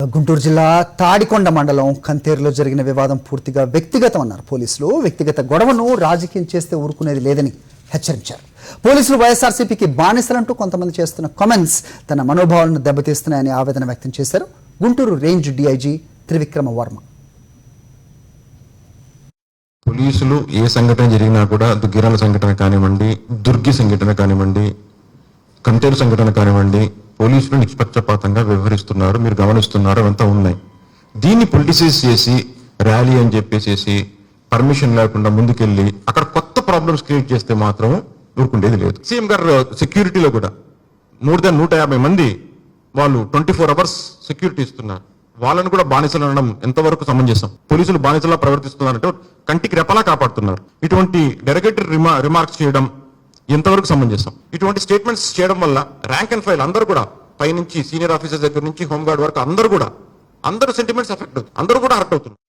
గుంటూరు జిల్లా తాడికొండ మండలం కంతేరులో జరిగిన వివాదం పూర్తిగా వ్యక్తిగతం అన్నారు పోలీసులు. వ్యక్తిగత గొడవను రాజకీయం చేస్తే ఊరుకునేది లేదని హెచ్చరించారు. పోలీసులు వైఎస్ఆర్సీపీకి బానిసలంటూ కొంతమంది చేస్తున్న కామెంట్స్ తన మనోభావాలను దెబ్బతీస్తున్నాయని ఆవేదన వ్యక్తం చేశారు గుంటూరు రేంజ్ డీఐజీ త్రివిక్రమ వర్మ. పోలీసులు ఏ సంఘటన జరిగినా కూడా దుగ్గిరాల సంఘటన కానివ్వండి, దుర్గి సంఘటన కానివ్వండి, కంతేరు సంఘటన కానివ్వండి, పోలీసులు నిష్పక్షపాతంగా వ్యవహరిస్తున్నారు, మీరు గమనిస్తున్నారు, అవంతా ఉన్నాయి. దీన్ని పొలిటిసైజ్ చేసి ర్యాలీ అని చెప్పేసి పర్మిషన్ లేకుండా ముందుకెళ్ళి అక్కడ కొత్త ప్రాబ్లమ్స్ క్రియేట్ చేస్తే మాత్రం ఊరుకుండేది లేదు. సీఎం గారు సెక్యూరిటీలో కూడా మోర్ దాన్ 150 మంది వాళ్ళు 24 hours సెక్యూరిటీ ఇస్తున్నారు. వాళ్ళని కూడా బానిసలు అనడం ఎంతవరకు సమంజసం? పోలీసులు బానిసలా ప్రవర్తిస్తున్నారంటే కంటికి రెపలా కాపాడుతున్నారు. ఇటువంటి డెరగేటరీ రిమార్క్స్ చేయడం ఎంతవరకు సమంజసం? ఇటువంటి స్టేట్మెంట్స్ చేయడం వల్ల ర్యాంక్ అండ్ ఫైల్ అందరూ కూడా పైనుంచి సీనియర్ ఆఫీసర్స్ దగ్గర నుంచి హోంగార్డ్ వరకు అందరూ సెంటిమెంట్స్ ఎఫెక్ట్ అవుతుంది, అందరూ కూడా హర్ట్ అవుతున్నారు.